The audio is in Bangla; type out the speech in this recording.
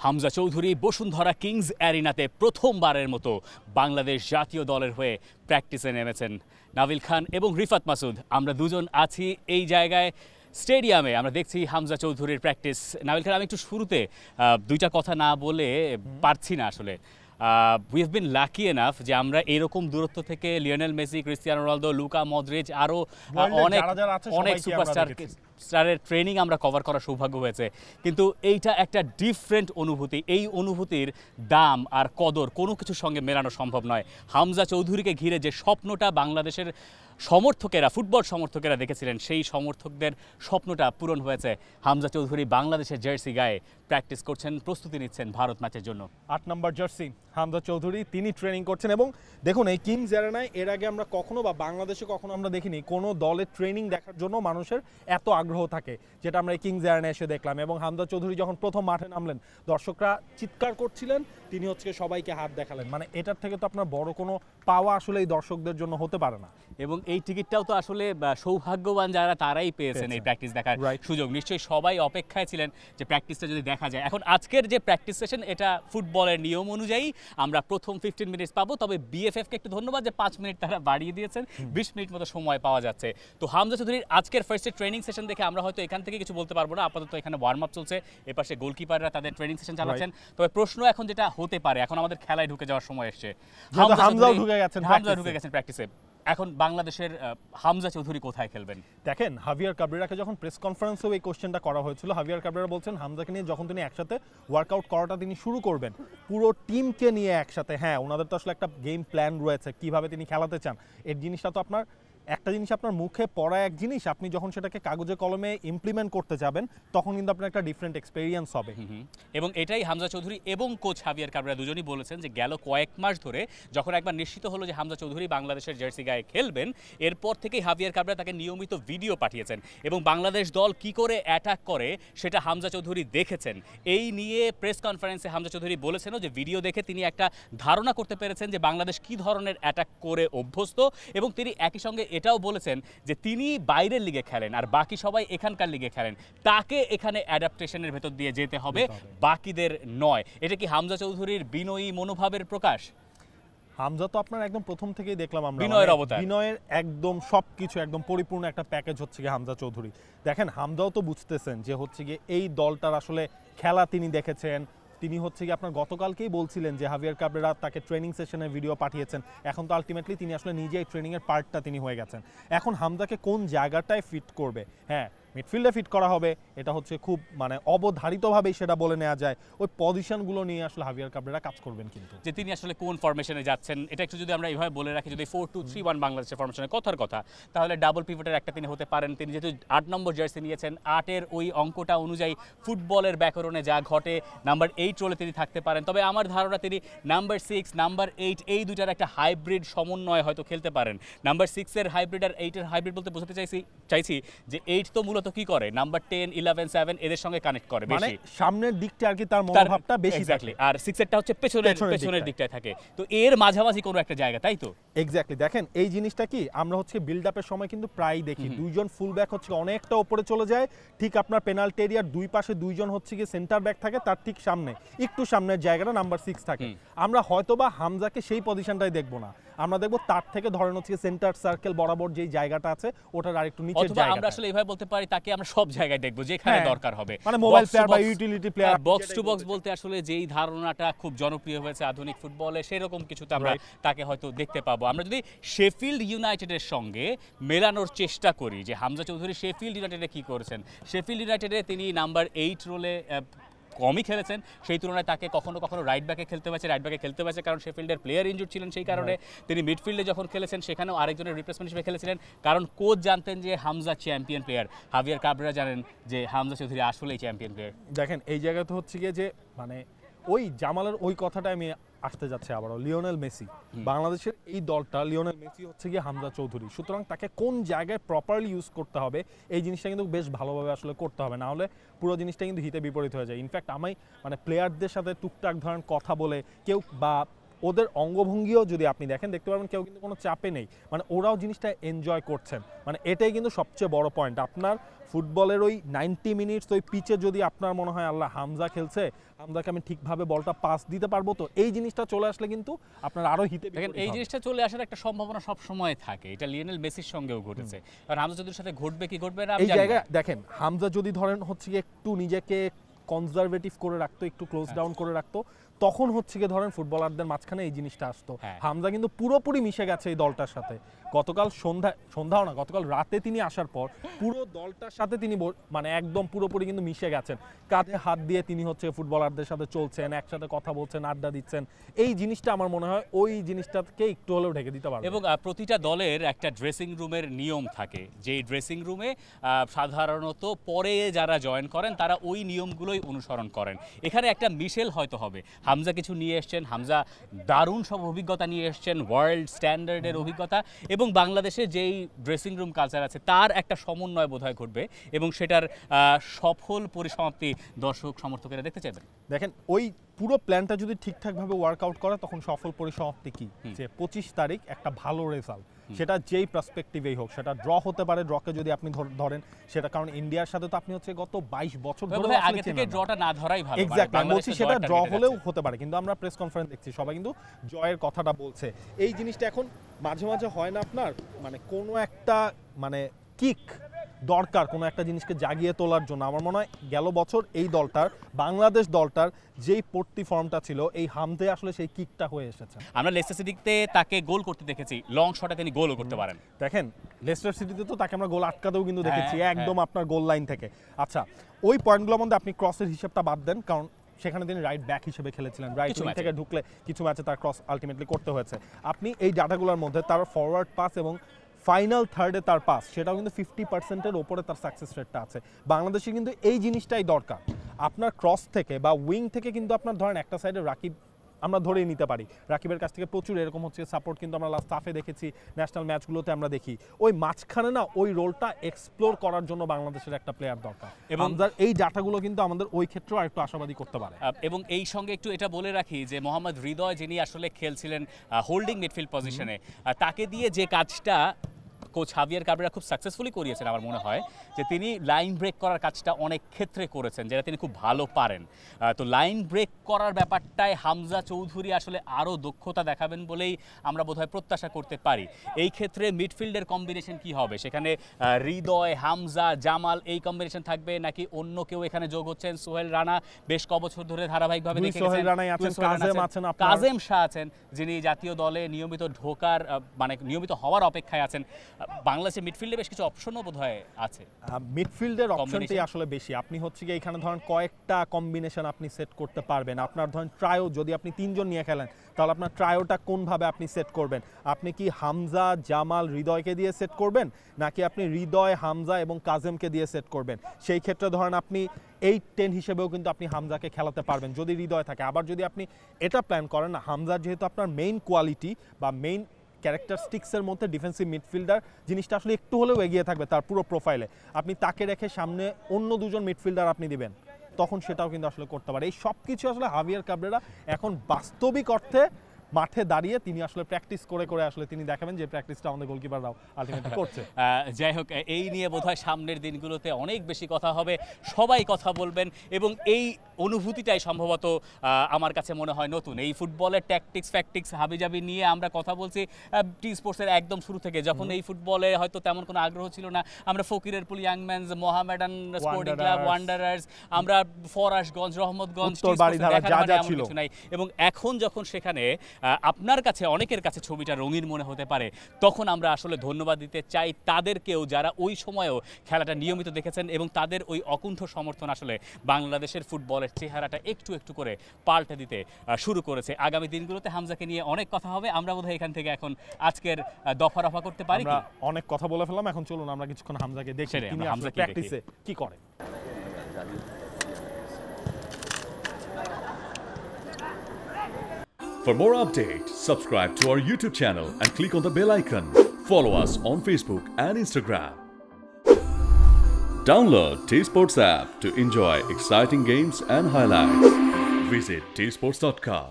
হামজা চৌধুরী বসুন্ধরা কিংস অ্যারিনাতে প্রথমবারের মতো বাংলাদেশ জাতীয় দলের হয়ে প্র্যাকটিসে নেমেছেন নাভিল খান এবং রিফাত মাসুদ। আমরা দুজন আছি এই জায়গায় স্টেডিয়ামে, আমরা দেখছি হামজা চৌধুরীর প্র্যাকটিস। নাভিল খান, আমি একটু শুরুতে দুইটা কথা না বলে পারছি না আসলে। We have been lucky enough যে আমরা এরকম দূরত্ব থেকে Lionel Messi, Cristiano Ronaldo, Luka Modric আরও অনেক সুপারস্টারের ট্রেনিং আমরা কভার করার সৌভাগ্য হয়েছে, কিন্তু এইটা একটা ডিফারেন্ট অনুভূতি। এই অনুভূতির দাম আর কদর কোনো কিছুর সঙ্গে মেলানো সম্ভব নয়। হামজা চৌধুরীকে ঘিরে যে স্বপ্নটা বাংলাদেশের সমর্থকেরা, ফুটবল সমর্থকেরা দেখেছিলেন, সেই সমর্থকদের স্বপ্নটা পূরণ হয়েছে। হামজা চৌধুরী বাংলাদেশের জার্সি গায়ে প্র্যাকটিস করছেন, প্রস্তুতি নিচ্ছেন ভারত ম্যাচের জন্য। ৮ নম্বর জার্সি হামজা চৌধুরী, তিনি ট্রেনিং করছেন। এবং দেখুন, এই কিংস অ্যারেনায় এর আগে আমরা কখনো বা বাংলাদেশে কখনো আমরা দেখিনি কোনো দলের ট্রেনিং দেখার জন্য মানুষের এত আগ্রহ থাকে, যেটা আমরা এই কিংস অ্যারেনায় এসে দেখলাম। এবং হামজা চৌধুরী যখন প্রথম মাঠে নামলেন, দর্শকরা চিৎকার করছিলেন, তিনি হচ্ছে সবাইকে হাত দেখালেন। মানে এটার থেকে তো আপনার বড় কোনো পাওয়া আসলে এই দর্শকদের জন্য হতে পারে না। এবং এই টিকিটটাও তো আসলে সৌভাগ্যবান যারা, তারাই পেয়েছেন এই প্র্যাকটিস দেখার সুযোগ। নিশ্চয়ই সবাই অপেক্ষায় ছিলেন যে প্র্যাকটিসটা যদি দেখা যায়। এখন আজকের যে প্র্যাকটিস সেশন, এটা ফুটবলের নিয়ম অনুযায়ী আমরা প্রথম 15 মিনিটস পাবো, তবে বিএফএফকে একটু ধন্যবাদ যে 5 মিনিট তারা বাড়িয়ে দিয়েছেন, 20 মিনিট মতো সময় পাওয়া যাচ্ছে। তো হামজা চৌধুরীর আজকের ফার্স্ট ট্রেনিং সেশন দেখে আমরা হয়তো এখান থেকে কিছু বলতে পারবো না, আপাতত এখানে ওয়ার্ম আপ চলছে, এপাশে গোলকিপাররা তাদের ট্রেনিং সেশন চালাচ্ছেন। তবে প্রশ্ন এখন যেটা হতে পারে, এখন আমাদের খেলায় ঢুকে যাওয়ার সময় এসছে, হামজা ঢুকে গেছেন প্র্যাকটিসে। এখন বাংলাদেশের হামজা চৌধুরী কোথায় খেলবেন? দেখেন, হাভিয়ার কাবরেরাকে যখন প্রেস কনফারেন্সেও এই কোশ্চেনটা করা হয়েছিল, হাভিয়ার কাবরেরা বলছেন হামজাকে নিয়ে যখন তিনি একসাথে ওয়ার্কআউট করাটা তিনি শুরু করবেন, পুরো টিমকে নিয়ে একসাথে, হ্যাঁ ওনাদের তো আসলে একটা গেম প্ল্যান রয়েছে কিভাবে তিনি খেলাতে চান। এর জিনিসটা তো আপনার একটা জিনিস আপনার মুখে পড়া এক জিনিস, আপনি যখন সেটাকে কাগজে কলমে ইমপ্লিমেন্ট করতে যাবেন তখন কিন্তু আপনার একটা ডিফারেন্ট এক্সপেরিয়েন্স হবে। এবং এটাই হামজা চৌধুরী এবং কোচ হাভিয়ার কাবরেরা দুজনই বলেছেন যে গেল কয়েক মাস ধরে যখন একবার নিশ্চিত হলো যে হামজা চৌধুরী বাংলাদেশের জার্সি গায়ে খেলবেন, এরপর থেকেই হাভিয়ার কাবরেরা তাকে নিয়মিত ভিডিও পাঠিয়েছেন এবং বাংলাদেশ দল কি করে অ্যাটাক করে সেটা হামজা চৌধুরী দেখেছেন। এই নিয়ে প্রেস কনফারেন্সে হামজা চৌধুরী বলেছেনও যে ভিডিও দেখে তিনি একটা ধারণা করতে পেরেছেন যে বাংলাদেশ কি ধরনের অ্যাটাক করে অভ্যস্ত। এবং তিনি একই সঙ্গে এটাও বলেছেন যে তিনি বাইরের লিগে খেলেন আর বাকি সবাই এখানকার লিগে খেলেন, তাকে এখানে অ্যাডাপ্টেশনের ভেতর দিয়ে যেতে হবে, বাকিদের নয়। এটা কি হামজা চৌধুরীর বিনয়ী মনোভাবের প্রকাশ? হামজা তো আপনার একদম প্রথম থেকেই দেখলাম আমরা বিনয়ের অবতার, বিনয়ের একদম সবকিছু একদম পরিপূর্ণ একটা প্যাকেজ হচ্ছে গিয়ে হামজা চৌধুরী। দেখেন, হামজাও তো বুঝতেছেন যে হচ্ছে গিয়ে এই দলটার আসলে খেলা তিনি দেখেছেন। তিনি হচ্ছে কি আপনার গতকালকেই বলছিলেন যে হাভিয়ার কাবরেরা তাকে ট্রেনিং সেশনের ভিডিও পাঠিয়েছেন। এখন তো আলটিমেটলি তিনি আসলে নিজেই ট্রেনিংয়ের পার্টটা তিনি হয়ে গেছেন। এখন হামজাকে কোন জায়গাটায় ফিট করবে, হ্যাঁ মিডফিল্ডে ফিট করা হবে, এটা হচ্ছে খুব মানে অবধারিতভাবেই সেটা বলে নেওয়া যায়। ওই পজিশনগুলো নিয়ে আসলে হাভিয়ার কাবরেরা কাজ করবেন, কিন্তু যে তিনি আসলে কোন ফরমেশনে যাচ্ছেন এটা একটু যদি আমরা এইভাবে বলে রাখি, যদি 4-2-3-1 বাংলাদেশের ফরমেশনের কথার কথা, তাহলে ডাবল পিভটের একটা তিনি হতে পারেন। তিনি যেহেতু 8 নম্বর জার্সি নিয়েছেন, 8-এর ওই অঙ্কটা অনুযায়ী ফুটবলের ব্যাকরণে যা ঘটে নাম্বার 8 রোলে তিনি থাকতে পারেন। তবে আমার ধারণা তিনি নাম্বার 6, নাম্বার 8 এই দুইটার একটা হাইব্রিড সমন্বয় হয়তো খেলতে পারেন। নাম্বার 6-এর হাইব্রিড আর 8-এর হাইব্রিড বলতে বোঝাতে চাইছি যে 8 তো মূলত কি করে, নাম্বার 10, 11, 7 এদের সঙ্গে কানেক্ট করে, মানে সামনের দিকটা আর কি তার মনোভাবটা বেশি থাকে, আর 6-এরটা হচ্ছে পেছনের দিকটায় থাকে। তো এর মাঝামাঝি কোনো একটা জায়গা, তাই তো? এক্স্যাক্টলি। দেখেন, এই জিনিসটা কি আমরা হচ্ছে বিল্ড আপের সময় কিন্তু প্রায় দেখি দুইজন ফুল ব্যাক হচ্ছে অনেকটা উপরে চলে যায়, ঠিক আপনার পেনাল্টি এরিয়ার দুই পাশে দুইজন হচ্ছে গিয়ে সেন্টার ব্যাক থাকে, তার ঠিক সামনে একটু সামনের জায়গাটা নাম্বার 6 থাকে। আমরা হয়তোবা হামজাকে সেই পজিশনটাই দেখবো না, আমরা দেখবো তার থেকে ধরেন হচ্ছে সেন্টার সার্কেল বরাবর যেই জায়গাটা আছে ওটার আরেকটু নিচের জায়গা। আমরা আসলে এইভাবে বলতে পারি তাকে আমরা সব জায়গায় দেখবো যেখানে দরকার হবে, মানে মোবাইল প্লেয়ার বা utility player. Box to box বলতে আসলে যেই ধারণাটা খুব জনপ্রিয় হয়েছে আধুনিক ফুটবলে, সেরকম কিছুতে আমরা তাকে হয়তো দেখতে পাবো। আমরা যদি শেফিল্ড ইউনাইটেডের সঙ্গে মেলানোর চেষ্টা করি যে হামজা চৌধুরী শেফিল্ড ইউনাইটেডে কি করেছেন, শেফিল্ড ইউনাইটেডে তিনি নাম্বার 8 রোলে কমই খেলেছেন, সেই তুলনায় তাকে কখনো কখনো রাইট ব্যাকে খেলতে হয়েছে কারণ শেফিল্ডের প্লেয়ার ইনজুর্ড ছিলেন, সেই কারণে তিনি মিডফিল্ডে যখন খেলেছেন সেখানেও আরেকজনের রিপ্লেসমেন্ট হিসেবে খেলেছিলেন, কারণ কোচ জানতেন যে হামজা চ্যাম্পিয়ন প্লেয়ার। হাভিয়ার কাবরেরা জানেন যে হামজা চৌধুরী আসলেই চ্যাম্পিয়ন প্লেয়ার। দেখেন, এই জায়গাতে হচ্ছে গিয়ে যে মানে ওই জামালের ওই কথাটা আমি আসতে যাচ্ছে আবারও, লিওনেল মেসি বাংলাদেশের এই দলটা, লিওনেল মেসি হচ্ছে গিয়ে হামজা চৌধুরী। সুতরাং তাকে কোন জায়গায় প্রপারলি ইউজ করতে হবে এই জিনিসটা কিন্তু বেশ ভালোভাবে আসলে করতে হবে, না হলে পুরো জিনিসটা কিন্তু হিতে বিপরীত হয়ে যায়। ইনফ্যাক্ট আমি মানে প্লেয়ারদের সাথে টুকটাক ধরেন কথা বলে কেউ বা ওদের অঙ্গভঙ্গিও যদি আপনি দেখেন দেখতে পারবেন কেউ কিন্তু কোনো চাপে নেই, মানে ওরাও জিনিসটা এনজয় করছেন, মানে এটাই কিন্তু সবচেয়ে বড় পয়েন্ট। আপনার ফুটবলের ওই 90 মিনিটস ওই পিচে যদি আপনার মনে হয় আল্লাহ হামজা খেলছে, হামজাকে আমি ঠিকভাবে বলটা পাস দিতে পারবো, তো এই জিনিসটা চলে আসলে কিন্তু আপনার আরো হিতে দেখেন এই জিনিসটা চলে আসার একটা সম্ভাবনা সব সময় থাকে, এটা লিওনেল মেসির সঙ্গেও ঘটেছে। কারণ হামজা চৌধুরীর সাথে ঘটবে কি ঘটবে না এই জায়গায় দেখেন হামজা যদি ধরেন হচ্ছে গিয়ে একটু নিজেকে কনজারভেটিভ করে রাখতো, একটু ক্লোজ ডাউন করে রাখতো, তখন হচ্ছে গিয়ে ধরেন ফুটবলারদের মাঝখানে এই জিনিসটা আসতো। হামজা কিন্তু পুরোপুরি মিশে গেছে এই দলটার সাথে। গতকাল সন্ধ্যাও না, গতকাল রাতে তিনি আসার পর পুরো দলটার সাথে তিনি মানে একদম পুরোপুরি কিন্তু মিশে গেছেন। কাঁধে হাত দিয়ে তিনি হচ্ছে ফুটবলারদের সাথে চলছেন, একসাথে কথা বলছেন, আড্ডা দিচ্ছেন। এই জিনিসটা আমার মনে হয় ওই জিনিসটাকে একটু হলেও ঢেকে দিতে পারবে। এবং প্রতিটা দলের একটা ড্রেসিং রুমের নিয়ম থাকে, যেই ড্রেসিং রুমে সাধারণত পরে যারা জয়েন করেন তারা ওই নিয়মগুলোই অনুসরণ করেন। এখানে একটা মিশেল হয়তো হবে, হামজা কিছু নিয়ে এসছেন, হামজা দারুণ সব অভিজ্ঞতা নিয়ে এসছেন, ওয়ার্ল্ড স্ট্যান্ডার্ডের অভিজ্ঞতা, এবং বাংলাদেশে যেই ড্রেসিং রুম কালচার আছে তার একটা সমন্বয় বোধহয় ঘটবে, এবং সেটার সফল পরিসমাপ্তি দর্শক সমর্থকেরা দেখতে চাইবেন। দেখেন ওই পুরো প্ল্যানটা যদি ঠিকঠাকভাবে ওয়ার্কআউট করে তখন সফল পরিসমাপ্তি কি, যে 25 তারিখ একটা ভালো রেজাল্ট, সেটা যেই পার্সপেক্টিভেই হোক, সেটা ড্র হতে পারে, ড্রকে যদি আপনি ধরেন সেটা, কারণ ইন্ডিয়ার সাথে তো আপনি হচ্ছে গত 22 বছর ধরে আগে থেকে ড্রটা না ধরাই ভালো। এক্স্যাক্টলি, আমি বলছি সেটা ড্র হলেও হতে পারে, কিন্তু আমরা প্রেস কনফারেন্স দেখছি সবাই কিন্তু জয়ের কথাটা বলছে। এই জিনিসটা এখন মাঝে মাঝে হয় না আপনার, মানে কোনো একটা মানে কিক দরকার কোনো একটা জিনিসকে জাগিয়ে তোলার জন্য। আমার মনে হয় গেল বছর এই দলটার, বাংলাদেশ দলটার যেই পড়তি ফর্মটা ছিল, এই হামদে আসলে সেই কিকটা হয়ে এসেছে। আমরা লেস্টার সিটিতে তাকে গোল করতে দেখেছি, লং শটে তিনি গোলও করতে পারেন। দেখেন লেস্টার সিটিতে তো তাকে আমরা গোল আটকাতেও কিন্তু দেখেছি একদম আপনার গোল লাইন থেকে। আচ্ছা, ওই পয়েন্টগুলোর মধ্যে আপনি ক্রসের হিসেবটা বাদ দেন, কারণ সেখানে তিনি রাইট ব্যাক হিসেবে খেলেছিলেন, রাইট উইং থেকে ঢুকলে কিছু ম্যাচে তার ক্রস আলটিমেটলি করতে হয়েছে। আপনি এই ডাটাগুলোর মধ্যে তার ফরওয়ার্ড পাস এবং ফাইনাল থার্ডে তার পাস, সেটাও কিন্তু 50%-এর ওপরে তার সাকসেস রেটটা আছে। বাংলাদেশে কিন্তু এই জিনিসটাই দরকার, আপনার ক্রস থেকে বা উইং থেকে কিন্তু আপনার ধরেন একটা সাইডে রাকিব আমরা ধরেই নিতে পারি, রাকিবের কাছ থেকে প্রচুর এরকম হচ্ছে সাপোর্ট কিন্তু আমরা লাস্ট হাফে দেখেছি, ন্যাশনাল ম্যাচগুলোতে আমরা দেখি। ওই মাঝখানে না ওই রোলটা এক্সপ্লোর করার জন্য বাংলাদেশের একটা প্লেয়ার দরকার, এবং এই ডাটাগুলো কিন্তু আমাদের ওই ক্ষেত্রেও আরেকটু আশাবাদী করতে পারে। এবং এই সঙ্গে একটু এটা বলে রাখি যে মোহাম্মদ হৃদয় যিনি আসলে খেলছিলেন হোল্ডিং মিডফিল্ড পজিশনে, তাকে দিয়ে যে কাজটা কোচ হাভিয়ার কাবরেরা খুব সাকসেসফুলি করিয়েছেন, আমার মনে হয় যে তিনি লাইন ব্রেক করার কাজটা অনেক ক্ষেত্রে করেছেন, যেটা তিনি খুব ভালো পারেন। তো লাইন ব্রেক করার ব্যাপারটায় হামজা চৌধুরী আসলে আরও দক্ষতা দেখাবেন বলেই আমরা বোধহয় প্রত্যাশা করতে পারি। এই ক্ষেত্রে মিডফিল্ডের কম্বিনেশন কি হবে, সেখানে হৃদয়, হামজা, জামাল এই কম্বিনেশন থাকবে, নাকি অন্য কেউ এখানে যোগ হচ্ছেন? সোহেল রানা বেশ কবছর ধরে ধারাবাহিকভাবে দেখে গেছেন, কাজেম শাহ আছেন যিনি জাতীয় দলে নিয়মিত ঢোকার মানে নিয়মিত হওয়ার অপেক্ষায় আছেন। বাংলাদেশের মিডফিল্ডে বেশ কিছু অপশনও বোধহয় আছে। মিডফিল্ডের অপশনটাই আসলে বেশি। আপনি হচ্ছে কি এখানে ধরেন কয়েকটা কম্বিনেশন আপনি সেট করতে পারবেন। আপনার ধরেন ট্রায়ো, যদি আপনি 3 জন নিয়ে খেলেন তাহলে আপনার ট্রায়োটা কোনভাবে আপনি সেট করবেন? আপনি কি হামজা, জামাল, হৃদয়কে দিয়ে সেট করবেন, নাকি আপনি হৃদয়, হামজা এবং কাজেমকে দিয়ে সেট করবেন? সেই ক্ষেত্রে ধরেন আপনি 8-10 হিসেবেও কিন্তু আপনি হামজাকে খেলাতে পারবেন যদি হৃদয় থাকে। আবার যদি আপনি এটা প্ল্যান করেন না, হামজার যেহেতু আপনার মেইন কোয়ালিটি বা মেইন ক্যারেক্টারিস্টিক্সের মধ্যে ডিফেন্সিভ মিডফিল্ডার জিনিসটা আসলে একটু হলেও এগিয়ে থাকবে তার পুরো প্রোফাইলে, আপনি তাকে রেখে সামনে অন্য 2 জন মিডফিল্ডার আপনি দিবেন, তখন সেটাও কিন্তু আসলে করতে পারে। এই সব কিছু আসলে হাভিয়ার কাবরেরা এখন বাস্তবিক অর্থে মাঠে দাঁড়িয়ে তিনি আসলে প্র্যাকটিস করে করে আসলে তিনি দেখাবেন যে প্র্যাকটিসটা আমাদের গোলকিপাররাও আলটিমেটলি করছে। যাই হোক, এই নিয়ে বোধহয় সামনের দিনগুলোতে অনেক বেশি কথা হবে, সবাই কথা বলবেন, এবং এই অনুভূতিটাই সম্ভবত আমার কাছে মনে হয় নতুন। এই ফুটবলের ট্যাকটিক্স ফ্যাকটিক্স হাবিজাবি নিয়ে আমরা কথা বলছি টি স্পোর্টসের একদম শুরু থেকে, যখন এই ফুটবলে হয়তো তেমন কোনো আগ্রহ ছিল না। আমরা ফকিরের পুল ইয়াংম্যানস, মোহামেডান স্পোর্টিং ক্লাব, ওয়ান্ডারার্স, আমরা ফরাশগঞ্জ, রহমতগঞ্জ, কিছু নাই। এবং এখন যখন সেখানে আপনার কাছে অনেকের কাছে ছবিটা রঙিন মনে হতে পারে, তখন আমরা আসলে ধন্যবাদ দিতে চাই তাদেরকেও যারা ওই সময়েও খেলাটা নিয়মিত দেখেছেন, এবং তাদের ওই অকুণ্ঠ সমর্থন আসলে বাংলাদেশের ফুটবলের চেহারাটা একটু একটু করে পাল্টে দিতে শুরু করেছে। আগামী দিনগুলোতে হামজাকে নিয়ে অনেক কথা হবে। আমরা বোধহয় এখান থেকে এখন আজকের দফা রফা করতে পারি। অনেক কথা বলে ফেললাম, এখন চলুন আমরা কিছুক্ষণ হামজাকে দেখি তিনি আসলে প্র্যাকটিসে কি করে। For more updates, subscribe to our YouTube channel and click on the bell icon. Follow us on Facebook and Instagram. Download T-Sports app to enjoy exciting games and highlights. Visit tsports.com.